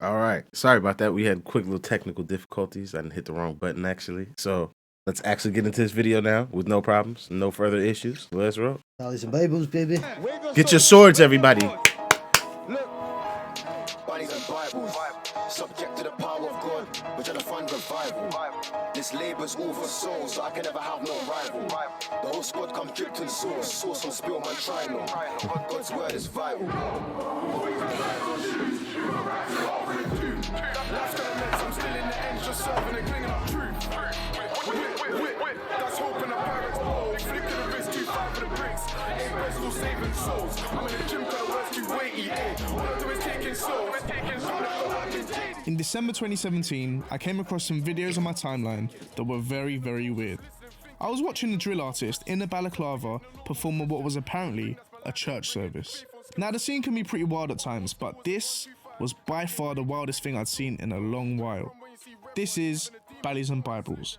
All right. Sorry about that. We had quick little technical difficulties. I didn't hit the wrong button, actually. So let's actually get into this video now with no problems, no further issues. Let's roll. Ballys and Bibles, baby. Get your swords, everybody. Look, Ballys and Bibles, subject to the power of God, we're trying to find revival. This labor's all for souls, so I can never have no rival. The whole squad come dripped in sauce on spill my trinal. God's word is vital. Life's gonna make I'm still in the ends, just serving and clinging up truth. That's hope in a pirate's bowl. Flick to the wrist, 2-5 for the bricks. Ain't best still saving souls. I'm in the gym, got words too weighty, All I do is taking souls. In December 2017, I came across some videos on my timeline that were very, very weird. I was watching a drill artist in a balaclava perform what was apparently a church service. Now, the scene can be pretty wild at times, but this was by far the wildest thing I'd seen in a long while. This is Ballys and Bibles.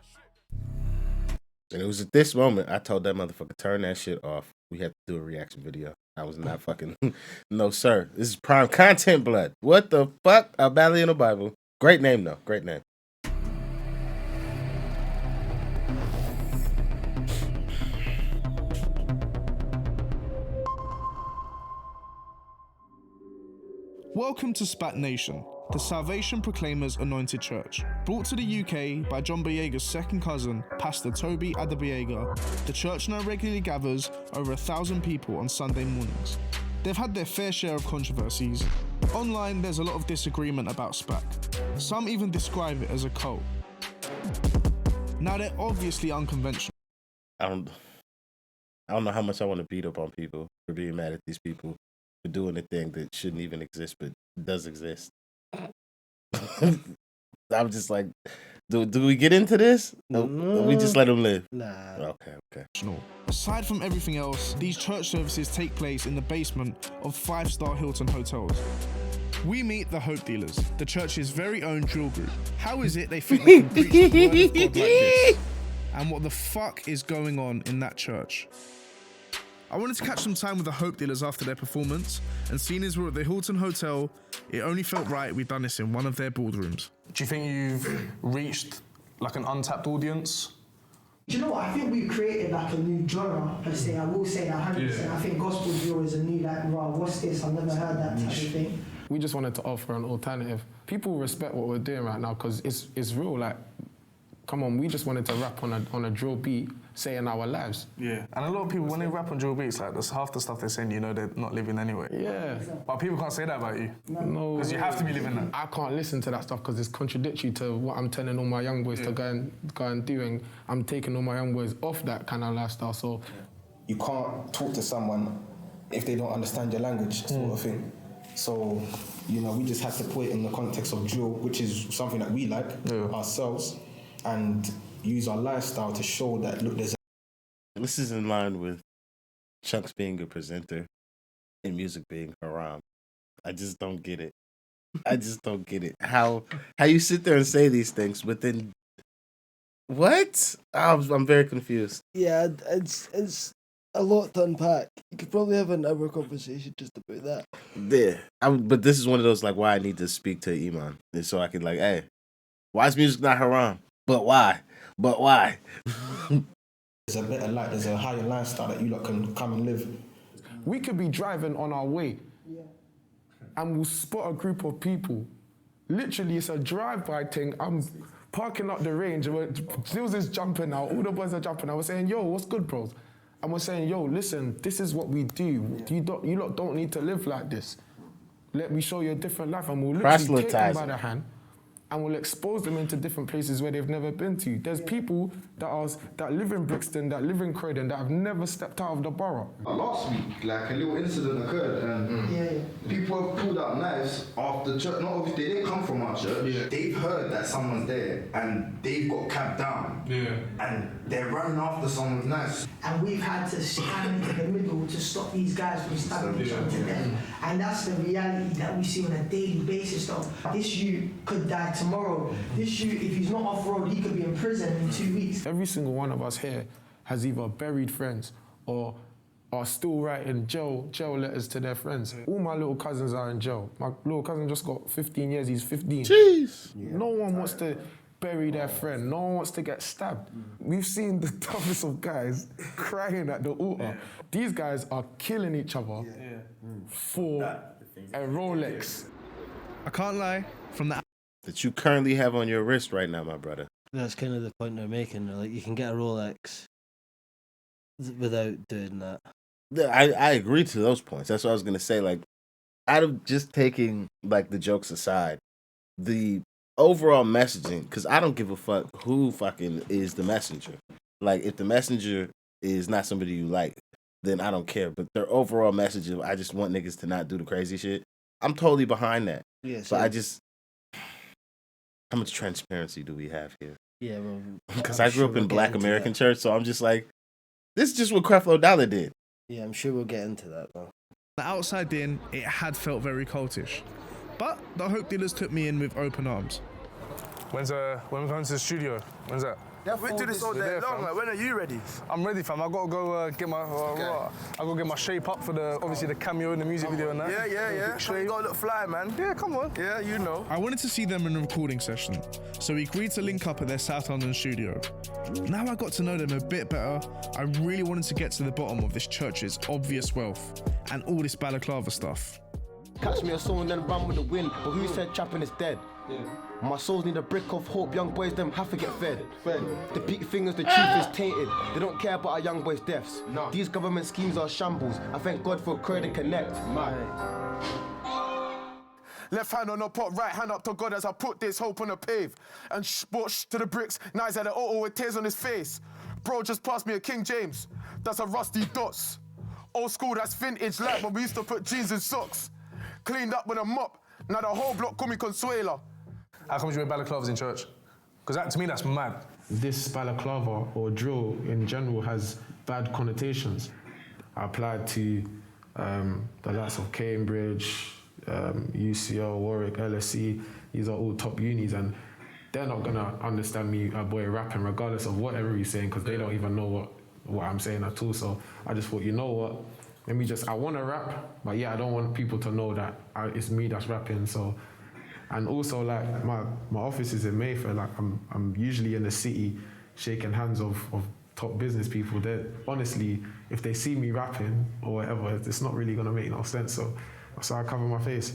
And it was at this moment I told that motherfucker, turn that shit off. We had to do a reaction video. I was not fucking, no sir. This is prime content blood. What the fuck? A Bally and a Bible. Great name though, great name. Welcome to Spat Nation, the Salvation Proclaimers Anointed Church. Brought to the UK by John Boyega's second cousin, Pastor Toby Adebiega, the church now regularly gathers over 1,000 people on Sunday mornings. They've had their fair share of controversies. Online, there's a lot of disagreement about Spat. Some even describe it as a cult. Now, they're obviously unconventional. I don't know how much I want to beat up on people for being mad at these people for doing a thing that shouldn't even exist, but does exist. I'm just like, do we get into this? No. We just let them live? Nah. Okay. Aside from everything else, these church services take place in the basement of 5-star Hilton hotels. We meet the Hope Dealers, the church's very own drill group. How is it they think they can preach the word of God like this? And what the fuck is going on in that church? I wanted to catch some time with the Hope Dealers after their performance, and seeing as we're at the Hilton Hotel, it only felt right we'd done this in one of their boardrooms. Do you think you've reached like an untapped audience? Do you know what? I think we've created like a new genre per se. I will say that 100%. Yeah. I think gospel drill is a new like, wow, what's this? I've never heard that type of thing. We just wanted to offer an alternative. People respect what we're doing right now because it's real. Like, come on, we just wanted to rap on a drill beat, saying our lives. Yeah, and a lot of people, when they rap on drill beats, like, that's half the stuff they're saying, you know, they're not living anyway. Yeah. But people can't say that about you. No. Because you have to be living that. I can't listen to that stuff because it's contradictory to what I'm telling all my young boys to go and do, and I'm taking all my young boys off that kind of lifestyle, so... You can't talk to someone if they don't understand your language, sort of thing. So, you know, we just had to put it in the context of drill, which is something that we like ourselves, and use our lifestyle to show that, look, there's... This is in line with Chunks being a presenter and music being haram. I just don't get it. I just don't get it. How you sit there and say these things, but then... What? I'm very confused. Yeah, it's a lot to unpack. You could probably have an hour conversation just about that. Yeah, but this is one of those, like, why I need to speak to Iman. So I can, like, hey, why is music not haram? But why? There's a better life, there's a higher lifestyle that you lot can come and live. We could be driving on our way and we'll spot a group of people. Literally, it's a drive-by thing. I'm parking up the range, Stills is jumping out, all the boys are jumping out. We're saying, yo, what's good, bros? And we're saying, yo, listen, this is what we do. You lot don't need to live like this. Let me show you a different life, and we'll literally take them by the hand and we'll expose them into different places where they've never been to. There's people that live in Brixton, that live in Croydon, that have never stepped out of the borough. Last week, like, a little incident occurred, and people have pulled out knives after church. Not obviously, they didn't come from our church. Yeah. They've heard that someone's there, and they've got cabbed down. Yeah. And they're running after someone's knives. And we've had to stand into the middle to stop these guys from stabbing each other to death. And that's the reality that we see on a daily basis, though. This youth could die tomorrow. This youth, if he's not off-road, he could be in prison in 2 weeks. Every single one of us here has either buried friends or are still writing jail letters to their friends. All my little cousins are in jail. My little cousin just got 15 years, he's 15. Jeez. No one wants to bury their friend. No one wants to get stabbed. We've seen the toughest of guys crying at the altar. These guys are killing each other for a Rolex. I can't lie, from the That you currently have on your wrist right now, my brother. That's kind of the point they're making. Like, you can get a Rolex without doing that. I agree to those points. That's what I was gonna say. Like, out of just taking like the jokes aside, the overall messaging, because I don't give a fuck who fucking is the messenger. Like, if the messenger is not somebody you like, then I don't care. But their overall message of I just want niggas to not do the crazy shit, I'm totally behind that. Yeah. So I just, how much transparency do we have here? Yeah, well, Because I grew up in Black American church, so I'm just like, this is just what Creflo Dollar did. Yeah, I'm sure we'll get into that though. The outside in, it had felt very cultish. But the Hope Dealers took me in with open arms. When we going to the studio? When's that? We do this all day long. Like, when are you ready? I'm ready, fam. I gotta go get my I gotta get my shape up for obviously the cameo in the music video and that. Yeah. You gotta look fly, man. Yeah, come on. Yeah, you know. I wanted to see them in a recording session, so we agreed to link up at their South London studio. Now I got to know them a bit better, I really wanted to get to the bottom of this church's obvious wealth and all this balaclava stuff. Catch me a soul and then run with the wind, but who said trapping is dead? My souls need a brick of hope, young boys them have to get fed. The peak fingers, the truth is tainted. They don't care about our young boys' deaths. These government schemes are shambles. I thank God for a career to connect. Left hand on the pot, right hand up to God as I put this hope on the pave. And sports to the bricks, now he's at the auto with tears on his face. Bro just passed me a King James, that's a rusty dots. Old school, that's vintage like when we used to put jeans in socks. Cleaned up with a mop, now the whole block call me Consuela. How come you wear balaclavas in church? Because to me, that's mad. This balaclava or drill in general has bad connotations. I applied to the likes of Cambridge, UCL, Warwick, LSE. These are all top unis, and they're not gonna understand me, a boy rapping, regardless of whatever he's saying, because they don't even know what I'm saying at all. So I just thought, you know what? I want to rap, but yeah, I don't want people to know that it's me that's rapping. So. And also, like, my office is in Mayfair. Like, I'm usually in the city shaking hands of top business people. That honestly, if they see me rapping or whatever, it's not really gonna make no sense. So I cover my face.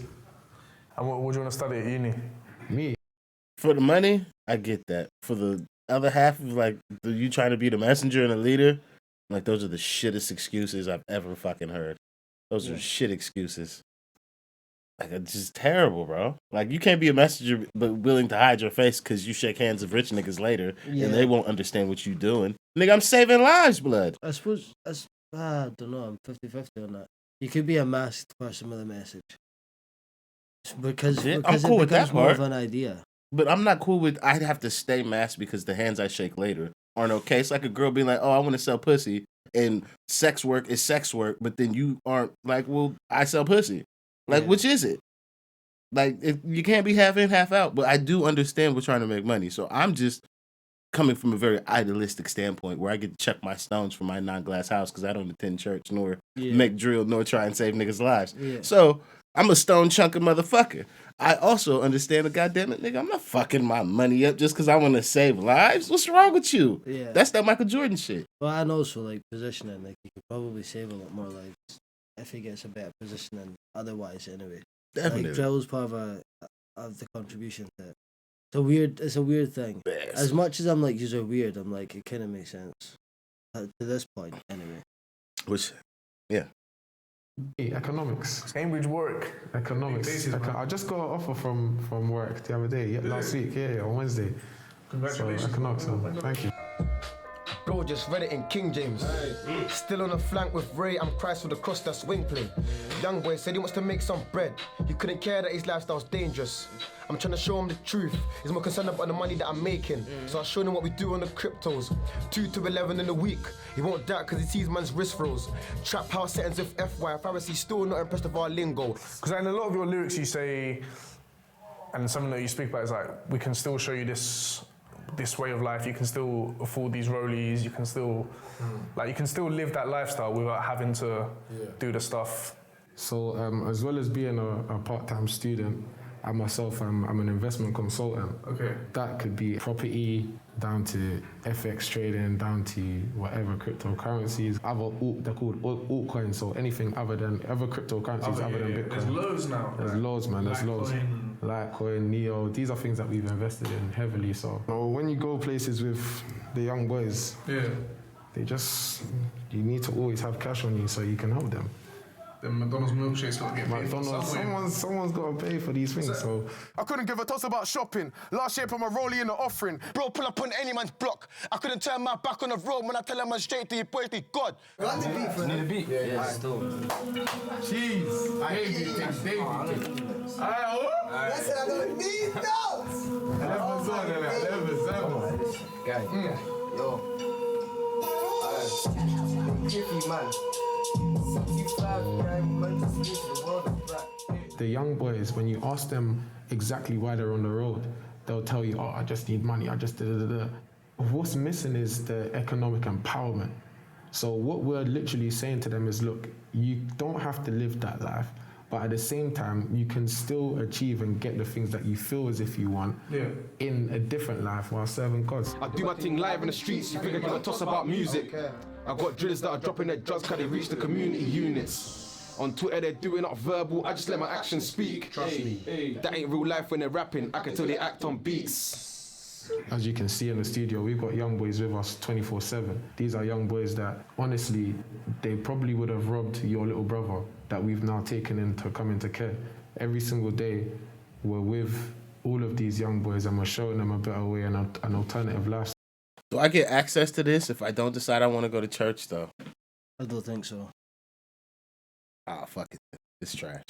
And what do you want to study at uni? Me. For the money, I get that. For the other half of, like, you trying to be the messenger and the leader, like, those are the shittest excuses I've ever fucking heard. Those are shit excuses. Like, it's just terrible, bro. Like, you can't be a messenger but willing to hide your face because you shake hands with rich niggas later and they won't understand what you doing. Nigga, I'm saving lives, blood. I suppose, I don't know, I'm 50-50 on that. You could be a masked person with a message. Because I'm cool with that more part. of an idea. But I'm not cool with, I'd have to stay masked because the hands I shake later aren't okay. It's like a girl being like, oh, I want to sell pussy, and sex work is sex work, but then you aren't like, well, I sell pussy. Like, which is it? Like, you can't be half in, half out. But I do understand we're trying to make money. So I'm just coming from a very idealistic standpoint where I get to check my stones from my non-glass house because I don't attend church nor make drill nor try and save niggas' lives. Yeah. So I'm a stone chunker motherfucker. I also understand the goddamn it, nigga. I'm not fucking my money up just because I want to save lives. What's wrong with you? Yeah. That's that Michael Jordan shit. Well, and also, like, positioning. Like, you could probably save a lot more lives if he gets a better positioning otherwise, anyway. Definitely. Like, drill's part of the contribution to it. It's a weird thing. Yes. As much as I'm like, you're weird, I'm like, it kind of makes sense. To this point, anyway. Which, yeah. Economics. Cambridge, Warwick. Economics. I just got an offer from work the other day, last week, on Wednesday. Congratulations. So, economics, thank you. Bro, just read it in King James. Still on the flank with Ray, I'm Christ with the cross, that's swing play. Young boy said he wants to make some bread. He couldn't care that his lifestyle's dangerous. I'm trying to show him the truth. He's more concerned about the money that I'm making. So I showed him what we do on the cryptos. 2 to 11 in a week. He won't doubt because he sees man's wrist froze. Trap house settings with FY. Pharisees still not impressed with our lingo. Because in a lot of your lyrics you say, and something that you speak about is like, we can still show you this this way of life. You can still afford these rollies. You can still, you can still live that lifestyle without having to do the stuff. So as well as being a part-time student, I myself, I'm an investment consultant. Okay. That could be property, down to FX trading, down to whatever cryptocurrencies. They're called altcoins, so anything other cryptocurrencies other than Bitcoin. There's loads now. There's loads, man. There's loads. Litecoin. Litecoin, Neo. These are things that we've invested in heavily. So when you go places with the young boys, you need to always have cash on you so you can help them. The McDonald's milkshake's got to get paid. Someone's got to pay for these things. So I couldn't give a toss about shopping. Last year, put my rollie in the offering. Bro, pull up on any man's block. I couldn't turn my back on the road when I tell him I'm straight to your boy, to God. Need a beat? Yeah, still. cheese. I hate these things. That's it, I don't need those. 11-7. Yo. Jiffy, man. 65 grand, man, just live the world of rap. The young boys, when you ask them exactly why they're on the road, they'll tell you, I just need money, I just da-da-da-da. What's missing is the economic empowerment. So what we're literally saying to them is, look, you don't have to live that life, but at the same time, you can still achieve and get the things that you feel as if you want in a different life while serving God. I do my thing live in the streets, you think I give a toss about music. I got drillers that are dropping their drugs cause they reach the community units. On Twitter they're doing up verbal, I just let my actions speak. Trust me. That ain't real life when they're rapping, I can tell they act on beats. As you can see in the studio, we've got young boys with us 24/7. These are young boys that, honestly, they probably would have robbed your little brother that we've now taken in to come into care. Every single day, we're with all of these young boys and we're showing them a better way and an alternative lifestyle. Do I get access to this if I don't decide I want to go to church, though? I don't think so. Ah, fuck it. It's trash.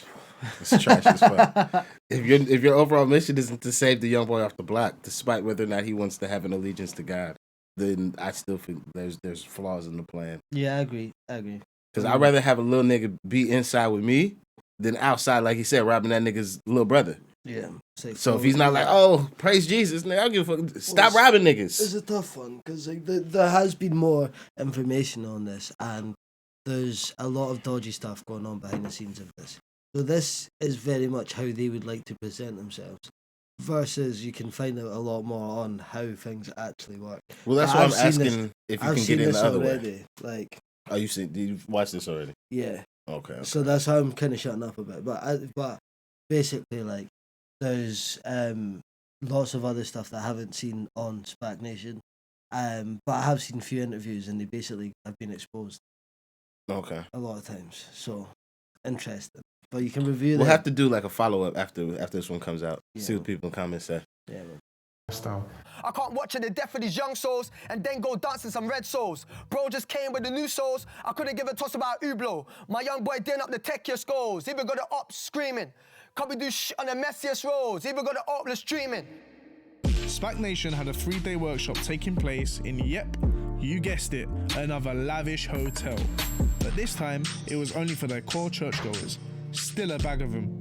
It's trash as fuck. If your overall mission isn't to save the young boy off the block, despite whether or not he wants to have an allegiance to God, then I still think there's flaws in the plan. Yeah, I agree. Because I'd rather have a little nigga be inside with me than outside, like he said, robbing that nigga's little brother. Yeah. So if he's not like, oh, praise Jesus, nigga, I'll give a fuck. Stop robbing niggas. It's a tough one because there has been more information on this and there's a lot of dodgy stuff going on behind the scenes of this. So this is very much how they would like to present themselves versus you can find out a lot more on how things actually work. Well, that's why I'm asking if you can get in the other way. Like, did you watch this already? Yeah. Okay. So that's how I'm kind of shutting up a bit. But basically, like, there's lots of other stuff that I haven't seen on SPAC Nation, but I have seen a few interviews and they basically have been exposed. Okay. A lot of times. So, interesting. But you can review We'll have to do like a follow-up after this one comes out. Yeah. See what people in the comments say. Yeah, man. I can't watch the death of these young souls and then go dancing some red souls. Bro just came with the new souls. I couldn't give a toss about Ublo. My young boy didn't up the tech your skulls. Even got the ops screaming. Can't we do shit on the messiest roads? Even got the opless streaming. SPAC Nation had a 3-day workshop taking place in, yep, you guessed it, another lavish hotel. But this time, it was only for their core churchgoers. Still a bag of them.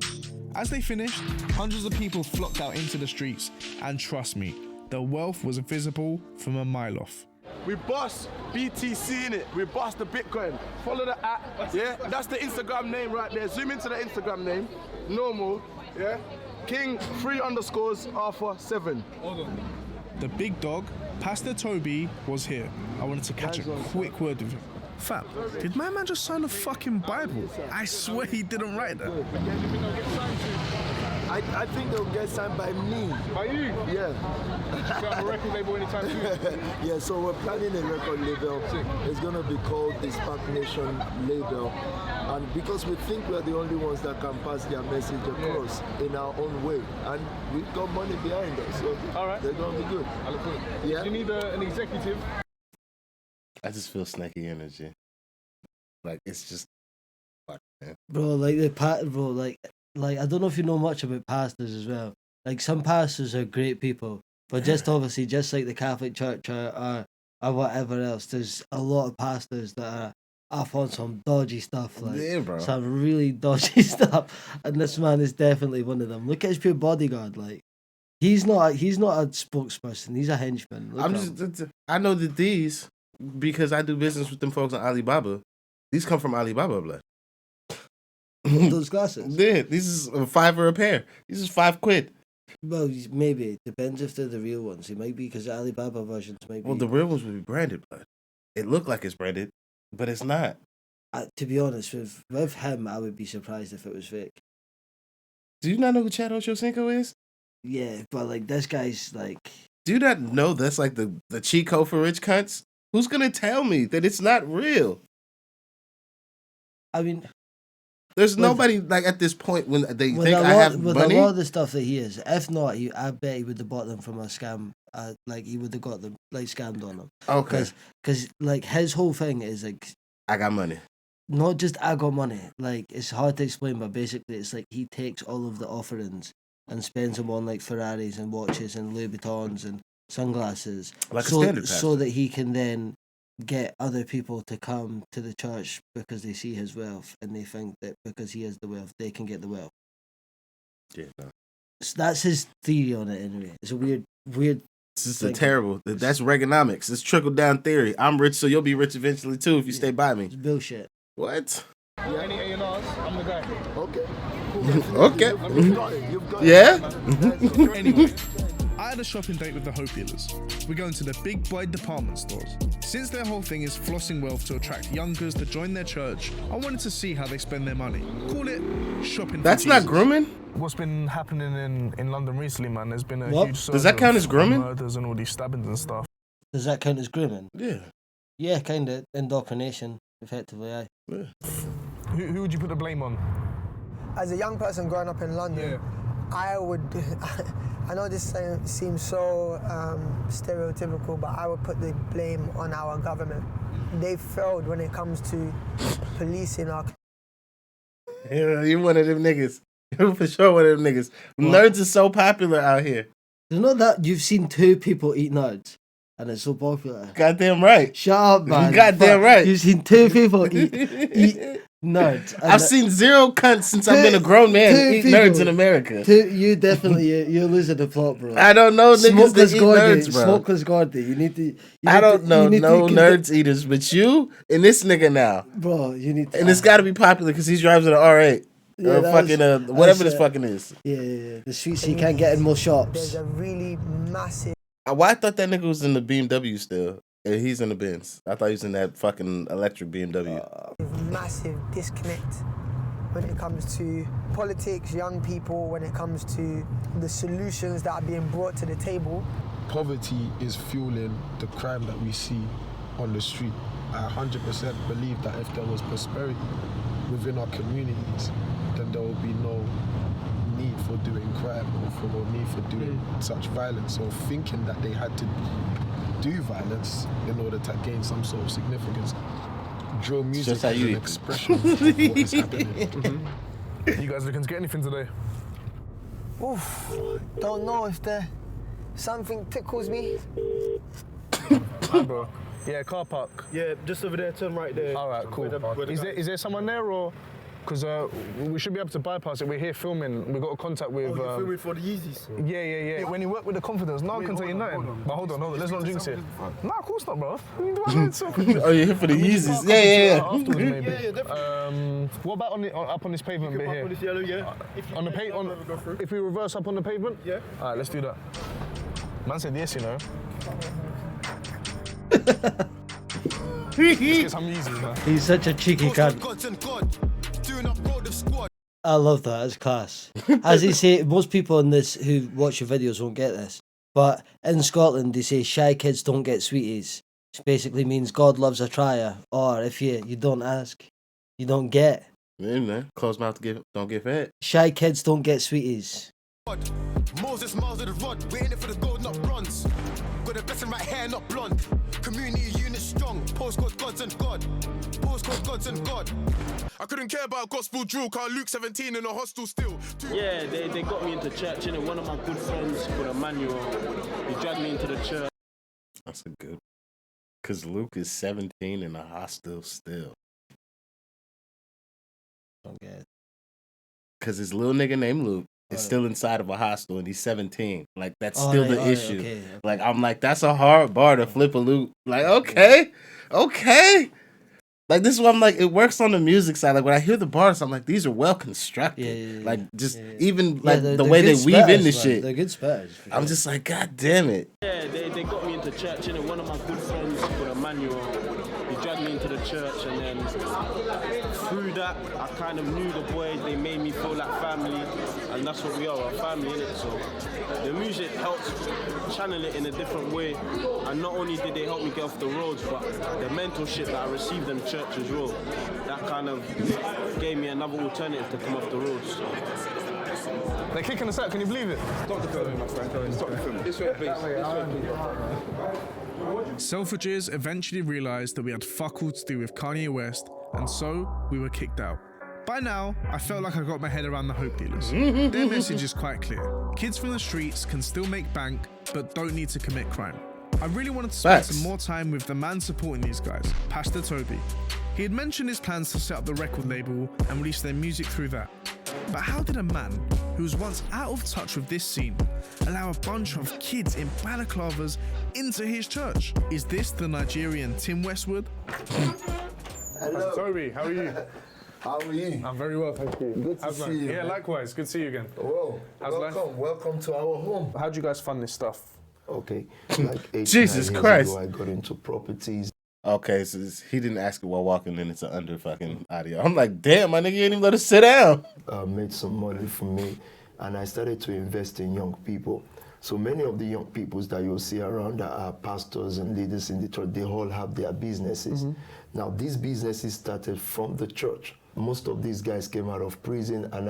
As they finished, hundreds of people flocked out into the streets, and trust me, the wealth was visible from a mile off. We boss BTC in it. We boss the Bitcoin. Follow the app. Yeah, that's the Instagram name right there. Zoom into the Instagram name. Normal. Yeah. King 3_Arthur 7. The big dog, Pastor Toby, was here. I wanted to catch a quick word with him. Fam, did my man just sign a fucking Bible? I swear he didn't write that. I think they'll get signed by me. By you? Yeah. Got a record label anytime soon? Yeah, so we're planning a record label. It's going to be called the SPAC Nation label. And because we think we're the only ones that can pass their message across in our own way. And we've got money behind us, so they're going to be good. I look forward. Yeah. You need an executive. I just feel snaky energy. Like, it's just... Fuck, man. Bro, like I don't know if you know much about pastors as well. Like, some pastors are great people, but just obviously, just like the Catholic Church or whatever else, there's a lot of pastors that are up on some dodgy stuff, like some really dodgy stuff, and this man is definitely one of them. Look at his pure bodyguard, like He's not a spokesperson. He's a henchman. Look at him. I know that these, because I do business with them folks on Alibaba. These come from Alibaba blood. Those glasses. Yeah, these is $5 a pair. These is £5. Well, maybe it depends if they're the real ones. It might be because the Alibaba versions might be. Well, the real ones would be branded, but it looked like it's branded, but it's not. To be honest, with him, I would be surprised if it was fake. Do you not know who Chad Ochocinco is? Yeah, but like this guy's like. Do you not know that's like the cheat code for rich cunts? Who's gonna tell me that it's not real? I mean, there's nobody like at this point when they think I have with money. A lot of the stuff that he is, if not, I bet he would have bought them from a scam. Like he would have got them like scammed on them. Okay. Because like his whole thing is like, I got money. Not just I got money. Like it's hard to explain, but basically it's like he takes all of the offerings and spends them on like Ferraris and watches and Louis Vuittons and sunglasses, like a standard pastor. So that he can then get other people to come to the church because they see his wealth and they think that because he has the wealth, they can get the wealth. Yeah, no. So that's his theory on it. Anyway, it's a weird. This is terrible. That's Reaganomics. It's trickle down theory. I'm rich, so you'll be rich eventually too if you stay by me. It's bullshit. What? Any A&Rs, I'm the guy. Okay. Yeah. Anyway, I had a shopping date with the Hope Dealers. We're going to the big boy department stores. Since their whole thing is flossing wealth to attract youngers to join their church, I wanted to see how they spend their money. Call it shopping. That's not grooming? What's been happening in London recently, man? There's been a huge surge Does that count as grooming? Murders and all these stabbings and stuff. Does that count as grooming? Yeah. Yeah, kind of. Indoctrination, effectively, aye. Yeah. Who would you put the blame on? As a young person growing up in London, I would... I know this seems so stereotypical, but I would put the blame on our government. They failed when it comes to policing our... Yeah, you one of them niggas. You're for sure one of them niggas. Nerds are so popular out here. You know that you've seen 2 people eat nerds, and it's so popular. Goddamn right. Shut up, man. Goddamn right. You've seen 2 people eat nerds. I've seen 0 cunts since I've been a grown man eat nerds in America. You definitely, you're losing the plot, bro. I don't know niggas that eat nerds, bro. Smokeless Gordy. You need to... I don't know no nerds eaters, but you and this nigga now. Bro, you need to... And it's got to be popular because he drives an R8. Yeah, or fucking whatever this fucking is. Yeah. The sweets you can't get in most shops. There's a really massive... Why I thought that nigga was in the BMW still. And he's in the Benz. I thought he was in that fucking electric BMW. Massive disconnect when it comes to politics, young people, when it comes to the solutions that are being brought to the table. Poverty is fueling the crime that we see on the street. I 100% believe that if there was prosperity within our communities, then there would be no need for doing crime or for no need for doing such violence or thinking that they had to do violence in order to gain some sort of significance. Drill music is an expression of what is happening. You guys looking to get anything today? Oof, don't know if something tickles me. Hi, bro. Yeah, car park. Yeah, just over there, turn right there. All right, cool. Is there someone there or? Because we should be able to bypass it. We're here filming. We've got a contact with... you're filming for the Yeezys? Yeah. When you work with the confidence, no one can tell you nothing. But hold on. Let's not jinx it. No, of course not, bro. Oh, you're here for the Yeezys. Yeah. Afterwards, maybe. Yeah, definitely. What about up on this pavement bit here? On this yellow, yeah. If we reverse up on the pavement? Yeah. All right, let's do that. Man said yes, you know. Let's get some Yeezys, man. He's such a cheeky cunt. I love that. It's class. As they say, most people in this who watch your videos won't get this, but in Scotland they say shy kids don't get sweeties, which basically means God loves a trier, or if you don't ask, you don't get. Yeah, man. Closed mouth don't get fed. Shy kids don't get sweeties. Moses, miles of the rod, we're in it for the gold, not bronze. Got a blessing right hair, not blonde. Community unit strong, postcode gods and God. Postcode gods and God. I couldn't care about gospel drill, cause Luke 17 in a hostel still. Yeah, they got me into church, innit? One of my good friends called Emmanuel, he dragged me into the church. That's a good. Because Luke is 17 in a hostel still. Don't get it. Because his little nigga named Luke is still inside of a hostel and he's 17. Like, that's still the issue. Okay. Like, I'm like, that's a hard bar to flip a loop. Like, okay. Like, this is what I'm like, it works on the music side. Like, when I hear the bars, I'm like, these are well constructed. Like, just even like the way they weave in the shit. They're good spatters. I'm just like, God damn it. Yeah, they got me into church, and one of my good friends called Emmanuel, he dragged me into the church, and then through that, I kind of knew the boys. They made me feel like family, and that's what we are, a family, innit? So the music helps channel it in a different way, and not only did they help me get off the roads, but the mentorship that I received in church as well, that kind of gave me another alternative to come off the roads. So. They're kicking us out, can you believe it? Stop the film, my friend. Stop the film. This way, please. Selfridges eventually realised that we had fuck all to do with Kanye West, and so we were kicked out. By now, I felt like I got my head around the Hope Dealers. Their message is quite clear. Kids from the streets can still make bank, but don't need to commit crime. I really wanted to spend some more time with the man supporting these guys, Pastor Toby. He had mentioned his plans to set up the record label and release their music through that. But how did a man who was once out of touch with this scene allow a bunch of kids in balaclavas into his church? Is this the Nigerian Tim Westwood? Hello. Toby, how are you? How are you? I'm very well, thank you. Good to see you. Yeah, likewise. Good to see you again. Whoa. Welcome to our home. How'd you guys fund this stuff? Okay, like 8 Jesus 9 Christ. years ago, I got into properties. Okay, so he didn't ask it while walking in. It's an under fucking audio. I'm like, damn, my nigga ain't even let us sit down. Made some money for me, and I started to invest in young people. So many of the young peoples that you'll see around that are pastors and leaders in the church, they all have their businesses. Now, these businesses started from the church. Most of these guys came out of prison, and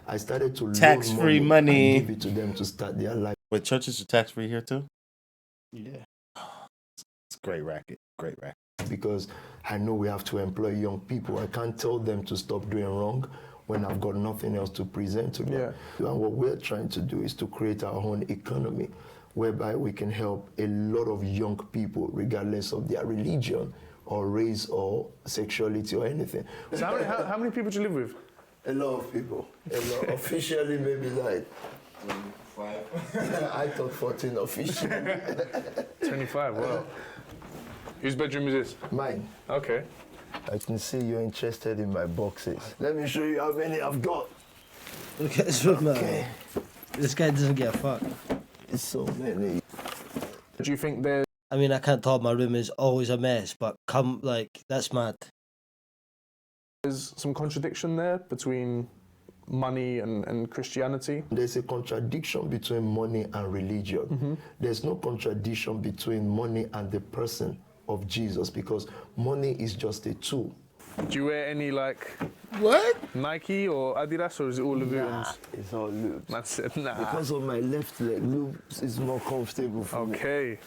I started to tax-free money and give it to them to start their life. Wait, churches are tax-free here too? Yeah. It's a great racket. Because I know we have to employ young people. I can't tell them to stop doing wrong when I've got nothing else to present to them. And what we're trying to do is to create our own economy whereby we can help a lot of young people regardless of their religion or race or sexuality or anything. So how many people do you live with? A lot of people. A lot. Officially maybe like 25. I thought 14 officially. 25, wow. Whose bedroom is this? Mine. Okay. I can see you're interested in my boxes. Let me show you how many I've got. Look at this room, man. This guy doesn't give a fuck. It's so many. Do you think there's... I mean, I can't talk, my room is always a mess, but that's mad. There's some contradiction there between money and Christianity? There's a contradiction between money and religion. There's no contradiction between money and the person of Jesus, because money is just a tool. Do you wear any what? Nike or Adidas, or is it all Louboutins? Nah, it's all Louboutins. That's it, nah. Because of my left leg, Louboutins is more comfortable for me. Okay.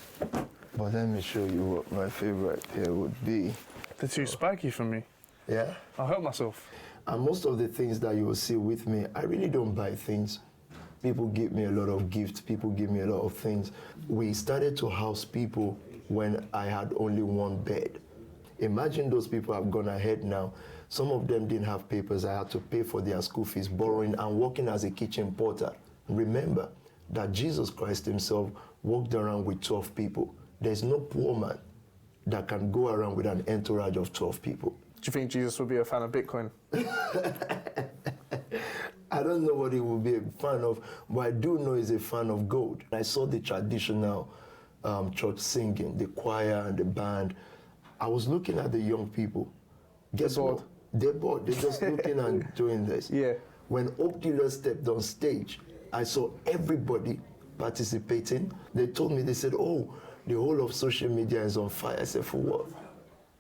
But let me show you what my favorite pair would be. They're too spiky for me. Yeah? I'll help myself. And most of the things that you will see with me, I really don't buy things. People give me a lot of gifts, people give me a lot of things. We started to house people when I had only one bed. Imagine those people have gone ahead now. Some of them didn't have papers. I had to pay for their school fees, borrowing and working as a kitchen porter. Remember that Jesus Christ himself walked around with 12 people. There's no poor man that can go around with an entourage of 12 people. Do you think Jesus would be a fan of Bitcoin? I don't know what he would be a fan of, but I do know he's a fan of gold. I saw the traditional church singing, the choir and the band. I was looking at the young people. Guess what? They're bored. They're just looking and doing this. Yeah. When Hope Dealer stepped on stage, I saw everybody participating. They told me, they said, oh, the whole of social media is on fire. I said, for what?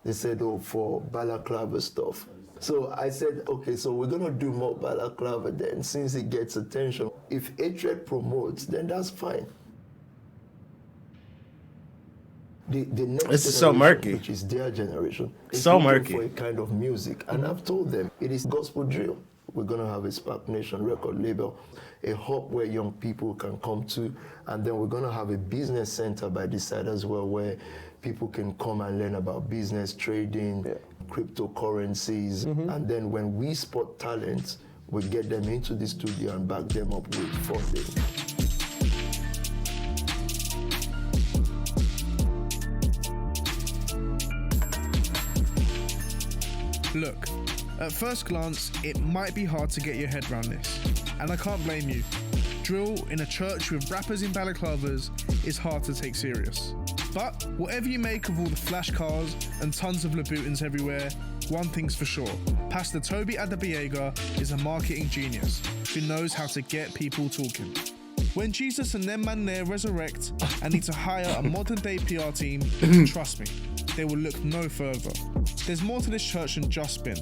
They said, oh, for balaclava stuff. So I said, okay, so we're going to do more balaclava then, since it gets attention. If hatred promotes, then that's fine. The next this is so murky. Which is their generation, is so looking murky for a kind of music. And I've told them, it is gospel drill. We're going to have a Spark Nation record label, a hub where young people can come to, and then we're going to have a business center by this side as well, where people can come and learn about business, trading, cryptocurrencies. And then when we spot talents, we get them into the studio and back them up with funding. Look, at first glance, it might be hard to get your head around this, and I can't blame you. Drill in a church with rappers in balaclavas is hard to take serious. But whatever you make of all the flash cars and tons of Louboutins everywhere, one thing's for sure. Pastor Toby Adebiega is a marketing genius who knows how to get people talking. When Jesus and them man there resurrect and need to hire a modern day PR team, trust me, they will look no further. There's more to this church than just spin.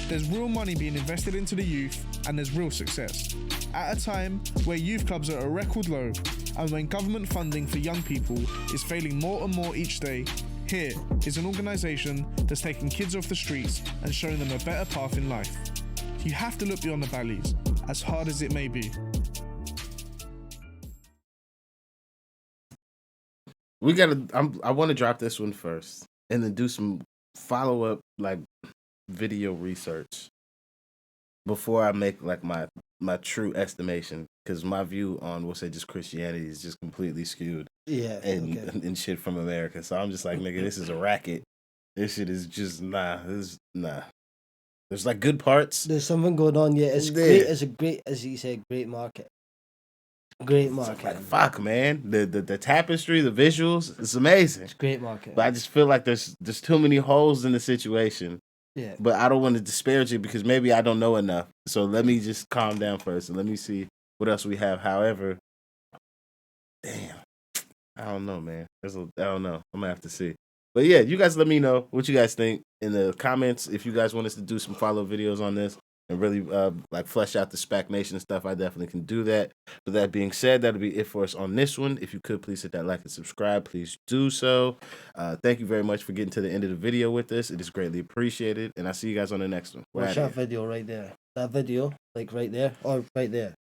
There's real money being invested into the youth and there's real success. At a time where youth clubs are at a record low and when government funding for young people is failing more and more each day, here is an organisation that's taking kids off the streets and showing them a better path in life. You have to look beyond the Ballys, as hard as it may be. I want to drop this one first and then do some follow-up like video research before I make like my true estimation, because my view on, we'll say, just Christianity is just completely skewed. Yeah, and shit from America. So I'm just like, nigga, this is a racket. This shit is just nah. There's like good parts. There's something going on. Yeah, it's great. It's a great, as you said, great market. Great market. Like, fuck, man. The tapestry, the visuals, it's amazing. It's great market. But I just feel like there's too many holes in the situation. Yeah. But I don't want to disparage it because maybe I don't know enough. So let me just calm down first and let me see what else we have. However, damn, I don't know, man. I don't know. I'm gonna have to see. But yeah, you guys let me know what you guys think in the comments. If you guys want us to do some follow videos on this and really like flesh out the SPAC Nation stuff, I definitely can do that. But that being said, that'll be it for us on this one. If you could please hit that like and subscribe, please do so. Thank you very much for getting to the end of the video with us. It is greatly appreciated. And I'll see you guys on the next one. Watch that video right there. That video, like right there, or right there.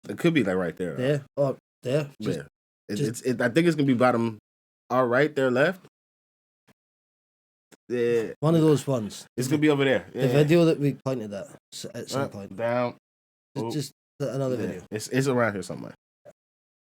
It could be like right there. There, or there. Yeah. I think it's going to be bottom all right there left. Yeah. One of those ones. It's going to be over there. Yeah. The video that we pointed at some point. Down. It's just another video. It's around here somewhere.